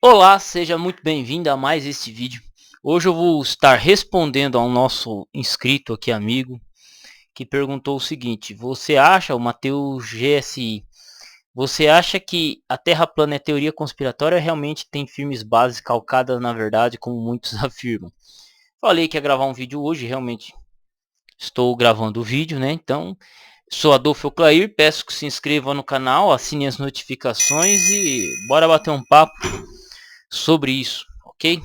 Olá, seja muito bem-vindo a mais este vídeo. Hoje eu vou estar respondendo ao nosso inscrito aqui, amigo, que perguntou o seguinte: você acha, o Matheus GSI, você acha que a Terra plana é teoria conspiratória ou realmente tem firmes bases calcadas na verdade, como muitos afirmam? Falei que ia gravar um vídeo hoje, realmente estou gravando o vídeo, né? Então, sou Adolfo Clair, peço que se inscreva no canal, assine as notificações e bora bater um papo sobre isso, ok?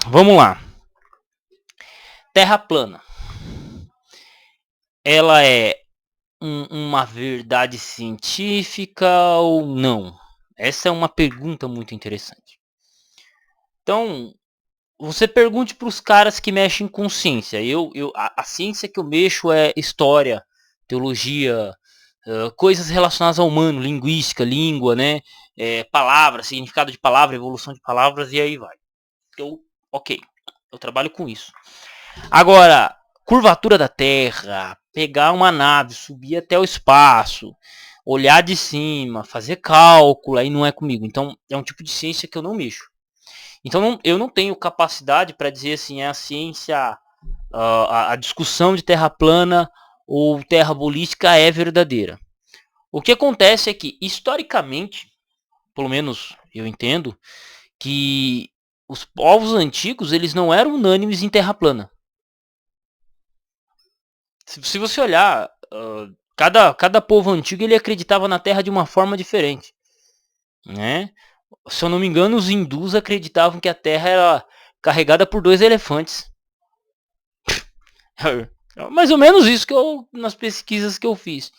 Vamos lá. Terra plana. Ela é uma verdade científica ou não? Essa é uma pergunta muito interessante. Então, você pergunte para os caras que mexem com ciência. A ciência que eu mexo é história, teologia, coisas relacionadas ao humano, linguística, língua, né? Palavras, significado de palavra, evolução de palavras e aí vai. Ok, eu trabalho com isso. Agora, curvatura da Terra, pegar uma nave, subir até o espaço, olhar de cima, fazer cálculo, aí não é comigo. Então, é um tipo de ciência que eu não mexo. Então, eu não tenho capacidade para dizer assim, é a ciência, a discussão de terra plana ou terra bolística é verdadeira. O que acontece é que, historicamente, pelo menos eu entendo, que os povos antigos eles não eram unânimes em terra plana. Se você olhar, cada povo antigo ele acreditava na Terra de uma forma diferente, né? Se eu não me engano, os hindus acreditavam que a Terra era carregada por 2 elefantes. Mais ou menos isso que nas pesquisas que eu fiz.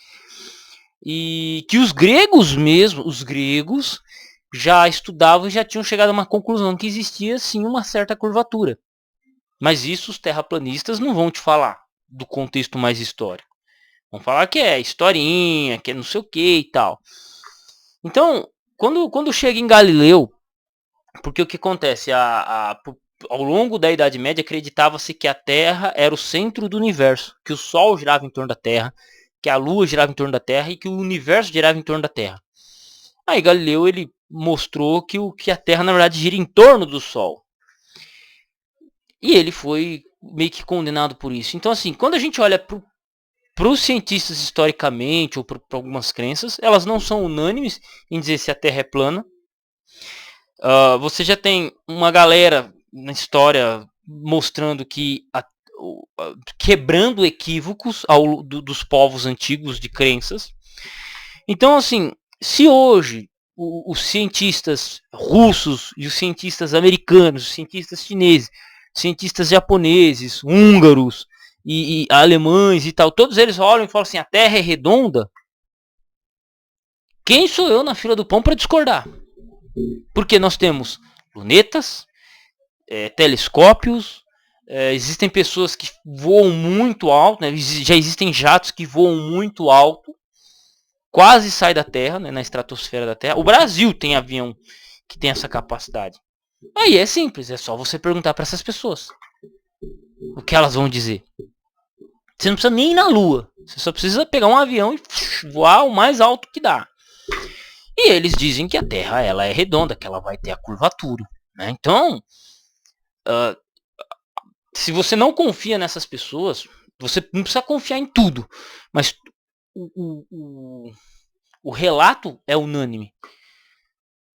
E que os gregos mesmo, os gregos já estudavam e já tinham chegado a uma conclusão que existia sim uma certa curvatura. Mas isso os terraplanistas não vão te falar do contexto mais histórico. Vão falar que é historinha, que é não sei o que e tal. Então, quando chega em Galileu, porque o que acontece? Ao longo da Idade Média acreditava-se que a Terra era o centro do universo, que o Sol girava em torno da Terra, que a Lua girava em torno da Terra e que o universo girava em torno da Terra. Aí Galileu ele mostrou que a Terra na verdade gira em torno do Sol. E ele foi meio que condenado por isso. Então assim, quando a gente olha para os cientistas historicamente ou para algumas crenças, elas não são unânimes em dizer se a Terra é plana. Você já tem uma galera na história mostrando que quebrando equívocos dos povos antigos de crenças. Então, assim, se hoje os cientistas russos e os cientistas americanos, os cientistas chineses, cientistas japoneses, húngaros e alemães e tal, todos eles olham e falam assim, a Terra é redonda, quem sou eu na fila do pão para discordar? Porque nós temos lunetas, telescópios, existem pessoas que voam muito alto, né? Já existem jatos que voam muito alto, quase sai da Terra, né? Na estratosfera da Terra. O Brasil tem avião que tem essa capacidade. Aí é simples, é só você perguntar para essas pessoas o que elas vão dizer. Você não precisa nem ir na Lua, você só precisa pegar um avião e voar o mais alto que dá. E eles dizem que a Terra ela é redonda, que ela vai ter a curvatura, né? Então, se você não confia nessas pessoas, você não precisa confiar em tudo, mas o relato é unânime.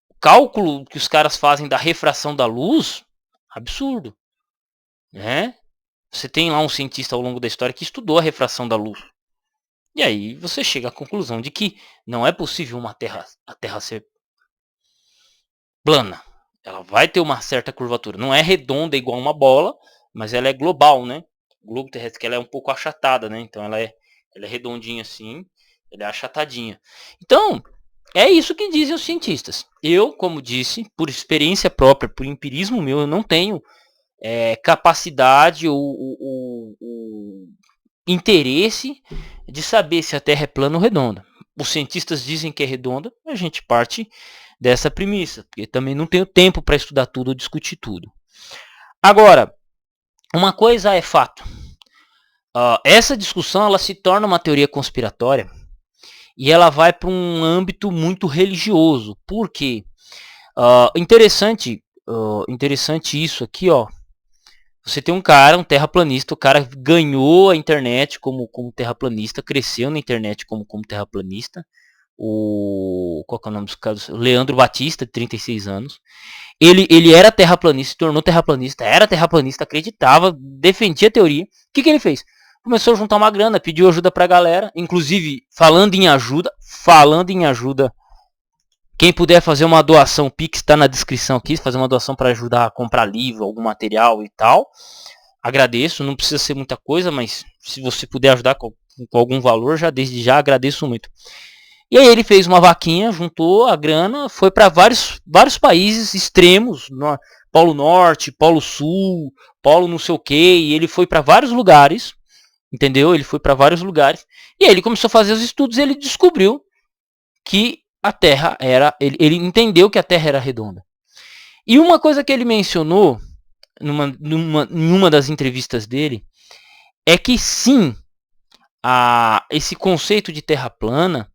O cálculo que os caras fazem da refração da luz, absurdo, né? Você tem lá um cientista ao longo da história que estudou a refração da luz. E aí você chega à conclusão de que não é possível a Terra ser plana. Ela vai ter uma certa curvatura. Não é redonda igual uma bola, mas ela é global, né? O globo terrestre que ela é um pouco achatada, né? Então ela é redondinha assim, ela é achatadinha. Então, é isso que dizem os cientistas. Eu, como disse, por experiência própria, por empirismo meu, eu não tenho capacidade ou interesse de saber se a Terra é plana ou redonda. Os cientistas dizem que é redonda, a gente parte dessa premissa, porque também não tenho tempo para estudar tudo ou discutir tudo. Agora, uma coisa é fato. Essa discussão ela se torna uma teoria conspiratória e ela vai para um âmbito muito religioso. Por quê? Interessante isso aqui, ó. Você tem um cara, um terraplanista, o cara ganhou a internet como terraplanista, cresceu na internet como terraplanista. Qual que é o nome dos caras? Leandro Batista, de 36 anos. Ele era terraplanista, se tornou terraplanista, era terraplanista, acreditava, defendia a teoria. O que ele fez? Começou a juntar uma grana, pediu ajuda pra galera, inclusive falando em ajuda, quem puder fazer uma doação, o Pix está na descrição aqui, fazer uma doação para ajudar a comprar livro, algum material e tal. Agradeço, não precisa ser muita coisa, mas se você puder ajudar com algum valor, já desde já agradeço muito. E aí ele fez uma vaquinha, juntou a grana, foi para vários países extremos, Polo Norte, Polo Sul, Polo não sei o que, e ele foi para vários lugares, entendeu? Ele foi para vários lugares, e aí ele começou a fazer os estudos e ele descobriu que a Terra era, ele entendeu que a Terra era redonda. E uma coisa que ele mencionou em uma das entrevistas dele é que sim, esse conceito de Terra plana,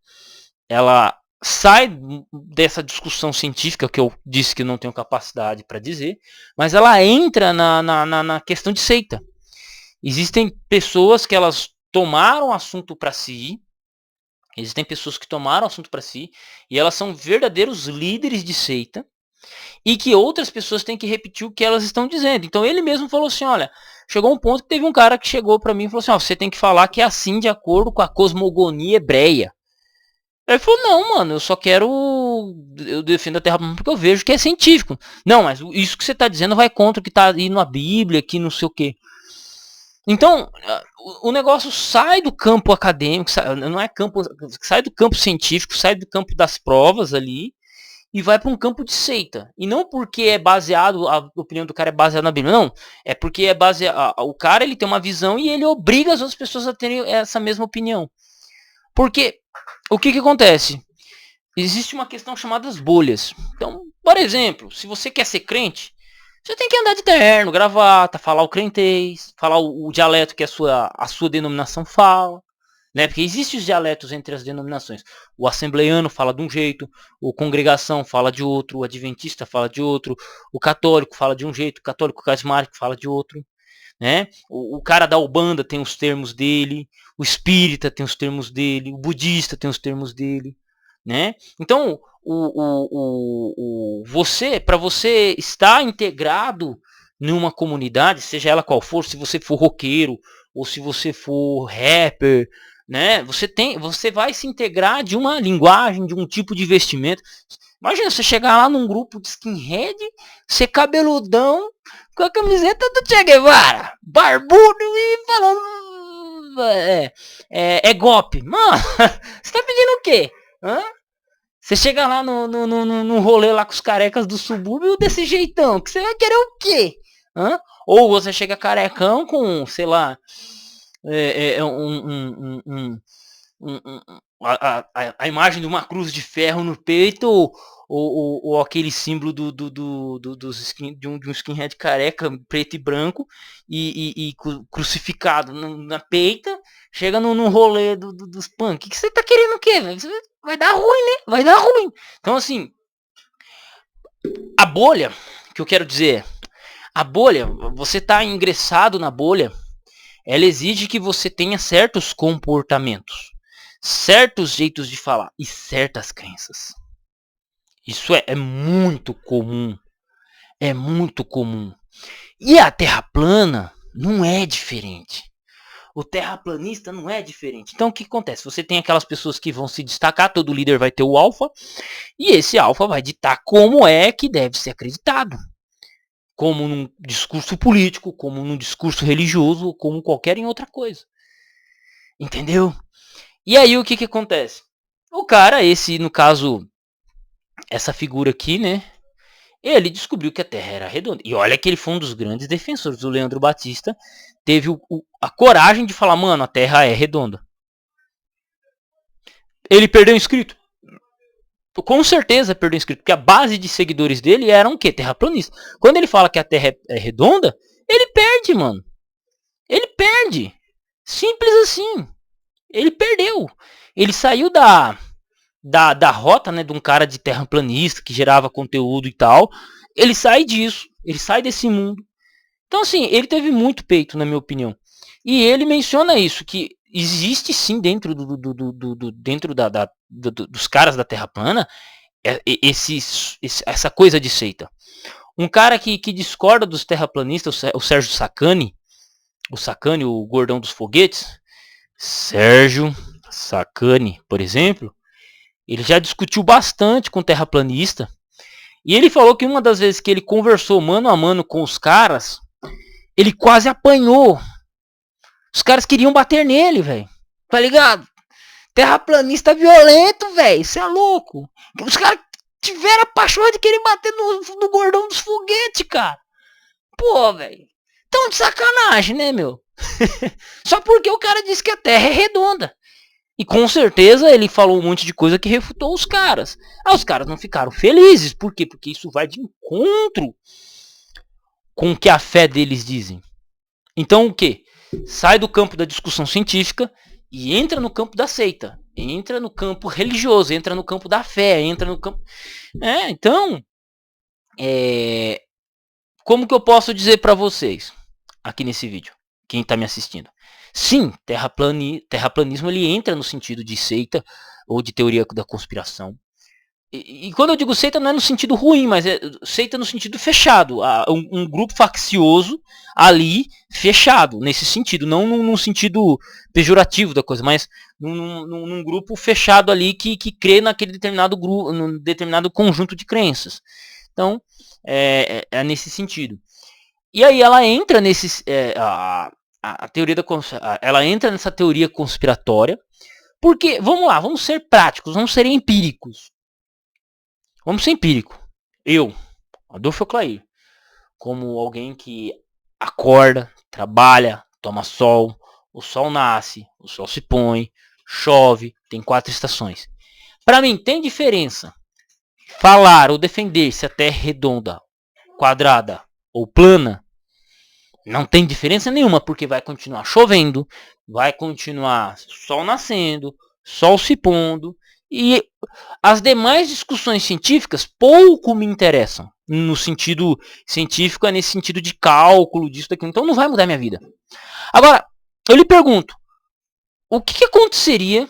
ela sai dessa discussão científica que eu disse que eu não tenho capacidade para dizer, mas ela entra na questão de seita. Existem pessoas que elas tomaram o assunto para si, e elas são verdadeiros líderes de seita, e que outras pessoas têm que repetir o que elas estão dizendo. Então ele mesmo falou assim, olha, chegou um ponto que teve um cara que chegou para mim e falou assim, você tem que falar que é assim de acordo com a cosmogonia hebreia. Ele falou, não, mano, eu defendo a Terra porque eu vejo que é científico. Não, mas isso que você está dizendo vai contra o que está aí na Bíblia, que não sei o quê. Então, o negócio sai do campo acadêmico, sai do campo científico, sai do campo das provas ali, e vai para um campo de seita. E não porque a opinião do cara é baseada na Bíblia, não. É porque o cara ele tem uma visão e ele obriga as outras pessoas a terem essa mesma opinião. Porque o que acontece? Existe uma questão chamada as bolhas. Então, por exemplo, se você quer ser crente, você tem que andar de terno, gravata, falar o crentez, falar o dialeto que a sua denominação fala. Né? Porque existem os dialetos entre as denominações. O assembleiano fala de um jeito, o congregação fala de outro, o adventista fala de outro, o católico fala de um jeito, o católico carismático fala de outro. Né? O cara da Ubanda tem os termos dele, o espírita tem os termos dele, o budista tem os termos dele. Né? Então, para você estar integrado numa comunidade, seja ela qual for, se você for roqueiro ou se você for rapper, né? Você vai se integrar de uma linguagem, de um tipo de vestimento. Imagina você chegar lá num grupo de skinhead, ser cabeludão, com a camiseta do Che Guevara, barbudo e falando é golpe. Mano, você tá pedindo o quê? Hã? Você chega lá no rolê lá com os carecas do subúrbio desse jeitão, que você vai querer o quê? Hã? Ou você chega carecão com, sei lá, a imagem de uma cruz de ferro no peito, ou aquele símbolo de um skinhead careca, preto e branco, e crucificado na peita, chega no rolê dos punk. O que você tá querendo o quê, velho? Vai dar ruim, né? Vai dar ruim. Então, assim, a bolha, que eu quero dizer, a bolha, você tá ingressado na bolha, ela exige que você tenha certos comportamentos, certos jeitos de falar e certas crenças. Isso é muito comum. É muito comum. E a Terra plana não é diferente. O terraplanista não é diferente. Então o que acontece? Você tem aquelas pessoas que vão se destacar, todo líder vai ter o alfa, e esse alfa vai ditar como é que deve ser acreditado. Como num discurso político, como num discurso religioso, como qualquer outra coisa. Entendeu? E aí o que acontece? O cara, no caso, essa figura aqui, né? Ele descobriu que a Terra era redonda. E olha que ele foi um dos grandes defensores. O Leandro Batista teve a coragem de falar, mano, a Terra é redonda. Ele perdeu inscrito? Com certeza perdeu inscrito, porque a base de seguidores dele eram o quê? Terraplanista. Quando ele fala que a Terra é redonda, ele perde, mano. Ele perde. Simples assim. Ele perdeu. Ele saiu da rota, né, de um cara de terraplanista que gerava conteúdo e tal. Ele sai disso, ele sai desse mundo. Então, assim, ele teve muito peito, na minha opinião. E ele menciona isso, que existe sim dentro dos caras da Terra plana essa coisa de seita. Um cara que discorda dos terraplanistas, o Sérgio Sacani, o gordão dos foguetes, Sérgio Sacani, por exemplo, ele já discutiu bastante com o terraplanista. E ele falou que uma das vezes que ele conversou mano a mano com os caras, ele quase apanhou. Os caras queriam bater nele, velho. Tá ligado? Terraplanista violento, velho. Isso é louco. Os caras tiveram a paixão de querer bater no gordão dos foguetes, cara. Pô, velho. Tão de sacanagem, né, meu? Só porque o cara disse que a Terra é redonda. E com certeza ele falou um monte de coisa que refutou os caras. Os caras não ficaram felizes. Por quê? Porque isso vai de encontro com o que a fé deles dizem. Então o quê? Sai do campo da discussão científica e entra no campo da seita. Entra no campo religioso, entra no campo da fé, entra no campo... Então... Como que eu posso dizer para vocês aqui nesse vídeo? Quem está me assistindo? Sim, terraplanismo ele entra no sentido de seita ou de teoria da conspiração. E quando eu digo seita não é no sentido ruim, mas é seita no sentido fechado. Um grupo faccioso ali fechado, nesse sentido. Não num sentido pejorativo da coisa, mas num grupo fechado ali que crê naquele determinado grupo, num determinado conjunto de crenças. Então, é nesse sentido. E aí ela entra a teoria ela entra nessa teoria conspiratória, porque, vamos lá, vamos ser práticos, vamos ser empíricos. Vamos ser empírico. Eu, Adolfo Clair, como alguém que acorda, trabalha, toma sol, o sol nasce, o sol se põe, chove, tem 4 estações. Para mim, tem diferença falar ou defender se a Terra é redonda, quadrada ou plana? Não tem diferença nenhuma, porque vai continuar chovendo, vai continuar sol nascendo, sol se pondo, e as demais discussões científicas pouco me interessam. No sentido científico, é nesse sentido de cálculo, disso, daquilo. Então não vai mudar minha vida. Agora, eu lhe pergunto, o que aconteceria,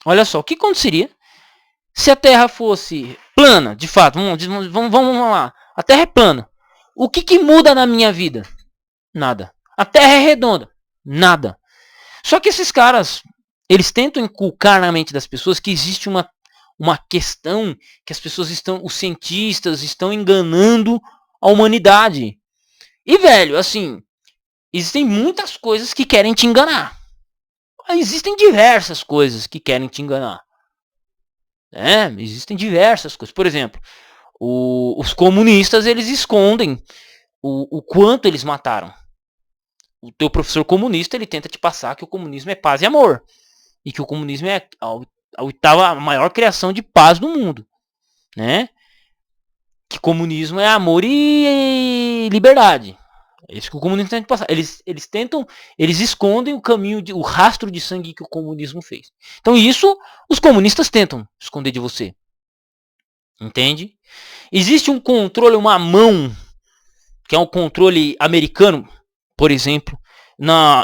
olha só, o que aconteceria se a Terra fosse plana, de fato, vamos lá, a Terra é plana. O que muda na minha vida? Nada. A Terra é redonda? Nada. Só que esses caras, eles tentam inculcar na mente das pessoas que existe uma questão que as pessoas os cientistas estão enganando a humanidade. E, velho, assim, existem muitas coisas que querem te enganar. Existem diversas coisas que querem te enganar. Existem diversas coisas. Por exemplo, os comunistas, eles escondem o quanto eles mataram. O teu professor comunista, ele tenta te passar que o comunismo é paz e amor. E que o comunismo é a maior criação de paz do mundo, né? Que comunismo é amor e liberdade. É isso que o comunismo tenta passar. Eles escondem o caminho, o rastro de sangue que o comunismo fez. Então isso os comunistas tentam esconder de você. Entende? Existe um controle, uma mão, que é um controle americano, por exemplo,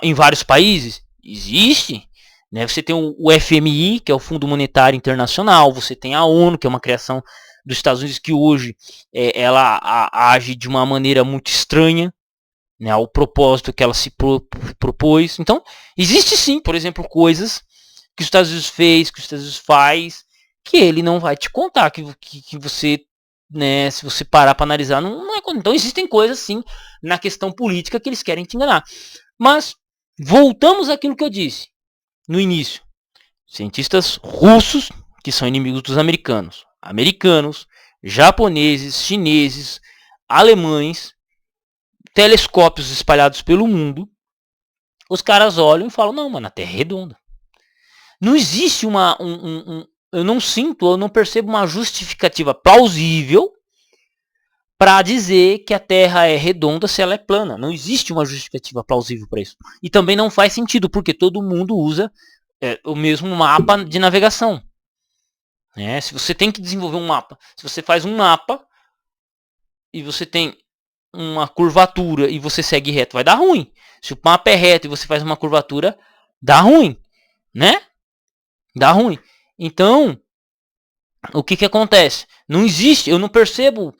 em vários países. Existe. Né? Você tem o FMI, que é o Fundo Monetário Internacional, você tem a ONU, que é uma criação dos Estados Unidos, que hoje ela age de uma maneira muito estranha, né, ao propósito que ela se propôs. Então, existe sim, por exemplo, coisas que os Estados Unidos fez, que os Estados Unidos faz, que ele não vai te contar, que você, né, se você parar para analisar, não é. Então, existem coisas sim na questão política que eles querem te enganar. Mas, voltamos àquilo que eu disse no início. Cientistas russos, que são inimigos dos americanos, japoneses, chineses, alemães, telescópios espalhados pelo mundo, os caras olham e falam, não, mano, a Terra é redonda. Não existe eu não sinto, eu não percebo uma justificativa plausível para dizer que a Terra é redonda se ela é plana. Não existe uma justificativa plausível para isso. E também não faz sentido, porque todo mundo usa o mesmo mapa de navegação. Né? Se você tem que desenvolver um mapa, se você faz um mapa e você tem uma curvatura e você segue reto, vai dar ruim. Se o mapa é reto e você faz uma curvatura, dá ruim, né? Dá ruim. Então, o que acontece? Não existe, eu não percebo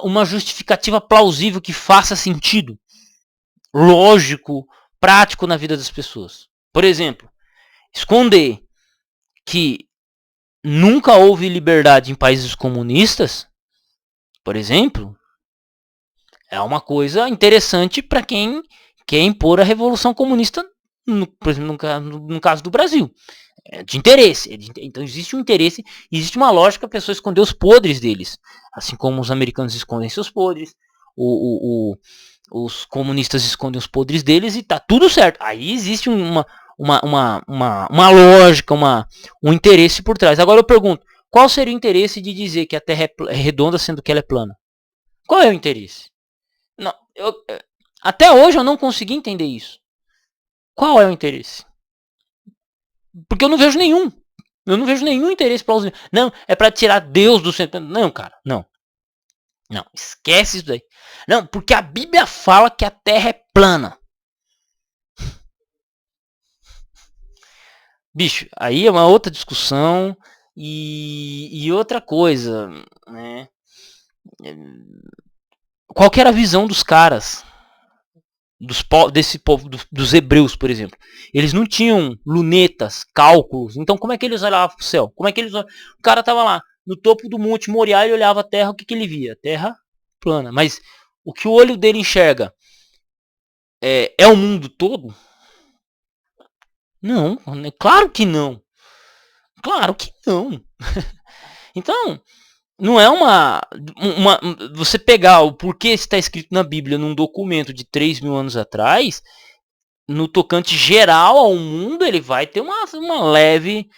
uma justificativa plausível que faça sentido, lógico, prático na vida das pessoas. Por exemplo, esconder que nunca houve liberdade em países comunistas, por exemplo, é uma coisa interessante para quem quer impor a revolução comunista, por exemplo, no caso do Brasil. É de interesse. Então existe um interesse, existe uma lógica para a pessoa esconder os podres deles. Assim como os americanos escondem seus podres, os comunistas escondem os podres deles e tá tudo certo. Aí existe uma lógica, um interesse por trás. Agora eu pergunto, qual seria o interesse de dizer que a Terra é redonda sendo que ela é plana? Qual é o interesse? Não, até hoje eu não consegui entender isso. Qual é o interesse? Porque eu não vejo nenhum. Eu não vejo nenhum interesse plausível. Não, é para tirar Deus do centro. Não, cara, não. Não, esquece isso daí. Não, porque a Bíblia fala que a Terra é plana. Bicho, aí é uma outra discussão e outra coisa, né? Qual que era a visão dos caras? Desse povo, dos hebreus, por exemplo. Eles não tinham lunetas, cálculos. Então como é que eles olhavam pro céu? Como é que eles olhavam? O cara tava lá no topo do Monte Moriá e olhava a terra, o que ele via? Terra plana. Mas o que o olho dele enxerga é o mundo todo? Não, claro que não. Claro que não. Então, não é você pegar o porquê está escrito na Bíblia num documento de 3.000 anos atrás, no tocante geral ao mundo, ele vai ter uma leve...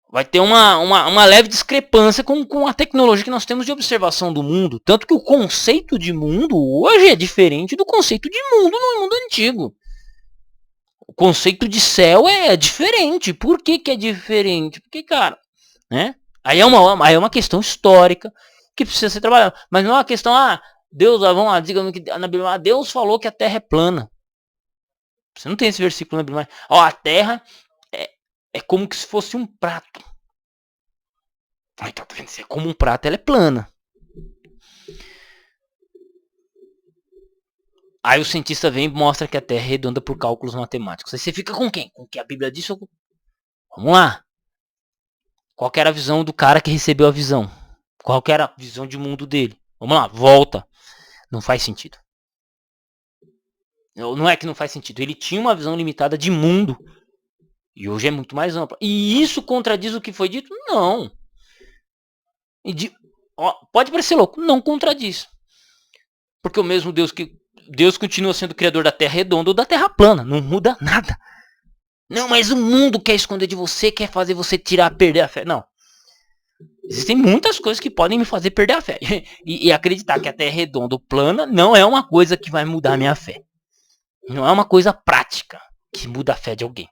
Vai ter uma leve discrepância com a tecnologia que nós temos de observação do mundo. Tanto que o conceito de mundo hoje é diferente do conceito de mundo no mundo antigo. O conceito de céu é diferente. Por que é diferente? Porque, cara, né? Aí é uma questão histórica que precisa ser trabalhada. Mas não é uma questão, Deus, vamos lá, diga na Bíblia, Deus falou que a Terra é plana. Você não tem esse versículo na Bíblia, mas, a Terra é como se fosse um prato. Então, tá vendo? Se é como um prato, ela é plana. Aí o cientista vem e mostra que a Terra é redonda por cálculos matemáticos. Aí você fica com quem? Com o que a Bíblia disse? Vamos lá. Qual era a visão do cara que recebeu a visão? Qual era a visão de mundo dele? Vamos lá, volta. Não faz sentido. Não é que não faz sentido. Ele tinha uma visão limitada de mundo. E hoje é muito mais ampla. E isso contradiz o que foi dito? Não. Pode parecer louco. Não contradiz. Porque o mesmo Deus continua sendo o criador da Terra redonda ou da Terra plana. Não muda nada. Não, mas o mundo quer esconder de você, quer fazer você perder a fé. Não. Existem muitas coisas que podem me fazer perder a fé. E acreditar que a Terra é redonda ou plana não é uma coisa que vai mudar a minha fé. Não é uma coisa prática que muda a fé de alguém.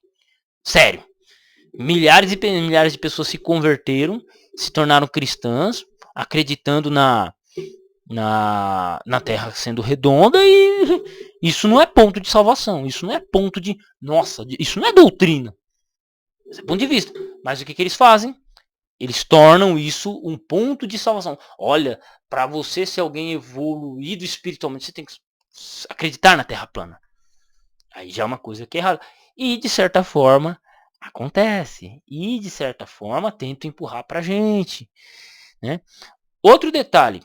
Sério. Milhares e milhares de pessoas se converteram, se tornaram cristãs, acreditando na Terra sendo redonda, e isso não é ponto de salvação. Isso não é ponto de... Nossa, isso não é doutrina. Esse é ponto de vista. Mas o que eles fazem? Eles tornam isso um ponto de salvação. Olha, para você ser alguém evoluído espiritualmente, você tem que acreditar na Terra plana. Aí já é uma coisa que é errada. E de certa forma acontece. E de certa forma tenta empurrar pra gente, né? Outro detalhe,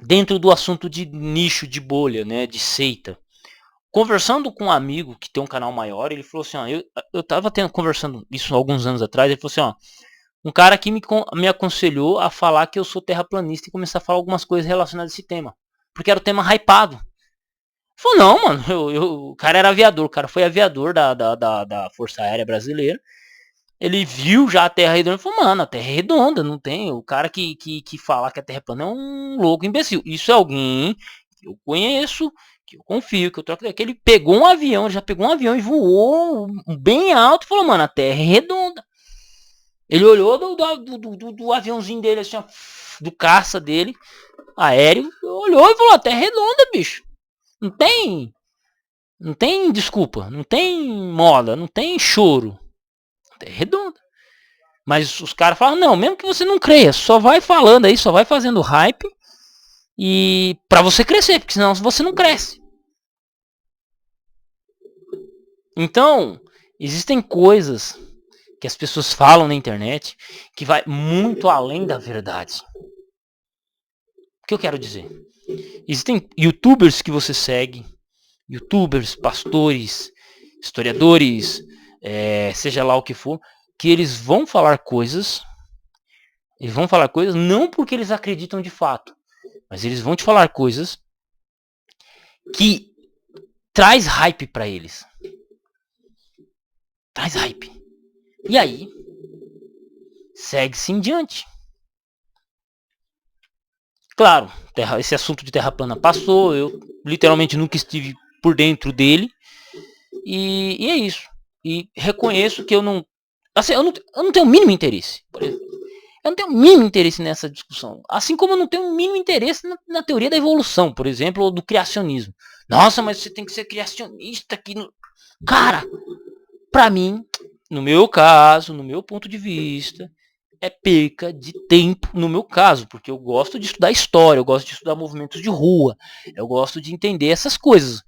dentro do assunto de nicho, de bolha, né, de seita. Conversando com um amigo que tem um canal maior, ele falou assim, eu tava conversando isso há alguns anos atrás, ele falou assim, um cara que me aconselhou a falar que eu sou terraplanista e começar a falar algumas coisas relacionadas a esse tema. Porque era o tema hypado. Falou, não, mano, o cara era aviador, o cara foi aviador da Força Aérea Brasileira. Ele viu já a Terra redonda e falou, mano, a Terra é redonda, não tem. O cara que falar que a Terra é plana é um louco imbecil. Isso é alguém eu conheço, que eu confio, que eu troco ideia, que ele pegou um avião, já pegou um avião e voou bem alto e falou, mano, a Terra é redonda. Ele olhou do aviãozinho dele, assim, ó, do caça dele, aéreo, olhou e falou, a Terra é redonda, bicho. Não tem desculpa, não tem moda, não tem choro. A Terra é redonda. Mas os caras falam, não, mesmo que você não creia, só vai falando aí, só vai fazendo hype e pra você crescer, porque senão você não cresce. Então, existem coisas que as pessoas falam na internet que vai muito além da verdade. O que eu quero dizer? Existem youtubers que você segue, youtubers, pastores, historiadores, seja lá o que for, que eles vão falar coisas não porque eles acreditam de fato, mas eles vão te falar coisas que traz hype para eles. Traz hype. E aí, segue-se em diante. Claro, esse assunto de terra plana passou, eu literalmente nunca estive por dentro dele. E é isso. E reconheço que eu não. Assim, eu não tenho o mínimo interesse. Por exemplo, eu não tenho o mínimo interesse nessa discussão. Assim como eu não tenho o mínimo interesse na teoria da evolução, por exemplo, ou do criacionismo. Nossa, mas você tem que ser criacionista aqui. Cara, pra mim, no meu caso, no meu ponto de vista, é perca de tempo no meu caso, porque eu gosto de estudar história, eu gosto de estudar movimentos de rua, eu gosto de entender essas coisas.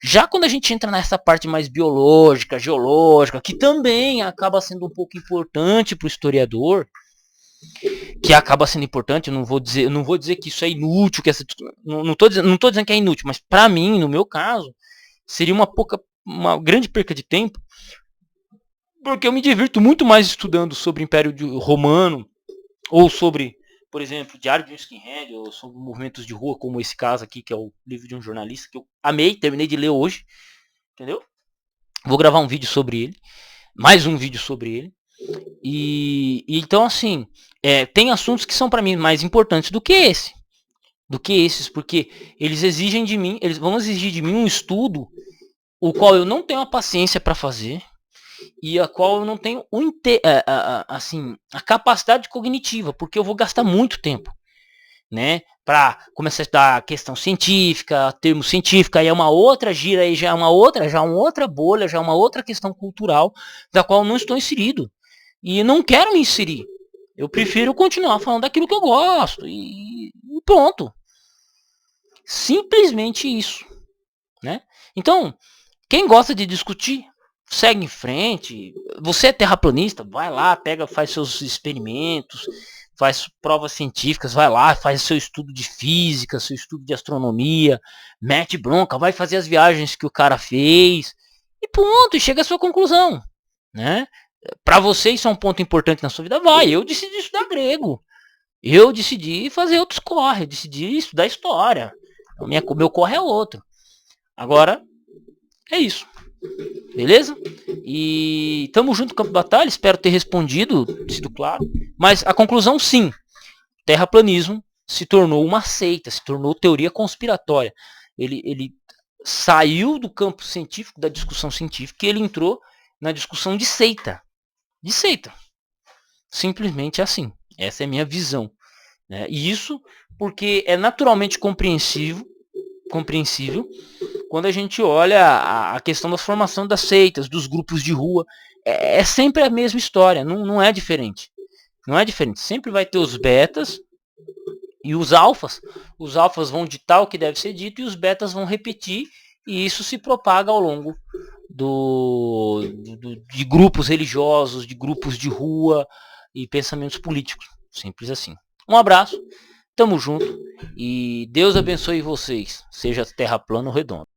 Já quando a gente entra nessa parte mais biológica, geológica, que também acaba sendo um pouco importante para o historiador, que acaba sendo importante, eu não vou dizer que isso é inútil, que essa não tô dizendo que é inútil, mas para mim, no meu caso, seria uma grande perca de tempo, porque eu me divirto muito mais estudando sobre o Império Romano, ou sobre, por exemplo, Diário de um Skinhead, ou sobre movimentos de rua, como esse caso aqui, que é o livro de um jornalista, que eu amei, terminei de ler hoje, entendeu? Vou gravar um vídeo sobre ele, mais um vídeo sobre ele. E então, assim, tem assuntos que são para mim mais importantes do que esses, porque eles vão exigir de mim um estudo, o qual eu não tenho a paciência para fazer, e a qual eu não tenho a capacidade cognitiva, porque eu vou gastar muito tempo, né, para começar a estudar questão científica, termo científico, aí é uma outra gira, aí já é uma outra bolha, já é uma outra questão cultural da qual eu não estou inserido e não quero me inserir. Eu prefiro continuar falando daquilo que eu gosto e pronto. Simplesmente isso, né? Então, quem gosta de discutir, segue em frente. Você é terraplanista, vai lá, faz seus experimentos, faz provas científicas, vai lá, faz seu estudo de física, seu estudo de astronomia, mete bronca, vai fazer as viagens que o cara fez e pronto, e chega à sua conclusão, né? Para você isso é um ponto importante na sua vida, vai. Eu decidi estudar grego, eu decidi fazer outros corre, eu decidi estudar história. Meu corre é outro. Agora é isso. Beleza? E tamo junto no campo de batalha, espero ter respondido, sido claro. Mas a conclusão, sim, terraplanismo se tornou uma seita, se tornou teoria conspiratória. Ele saiu do campo científico, da discussão científica, e ele entrou na discussão de seita. De seita. Simplesmente assim. Essa é a minha visão. Né? E isso porque é naturalmente compreensível quando a gente olha a questão da formação das seitas, dos grupos de rua. É sempre a mesma história, não é diferente. Não é diferente. Sempre vai ter os betas e os alfas. Os alfas vão ditar o que deve ser dito e os betas vão repetir. E isso se propaga ao longo de grupos religiosos, de grupos de rua e pensamentos políticos. Simples assim. Um abraço, tamo junto e Deus abençoe vocês. Seja terra plana ou redonda.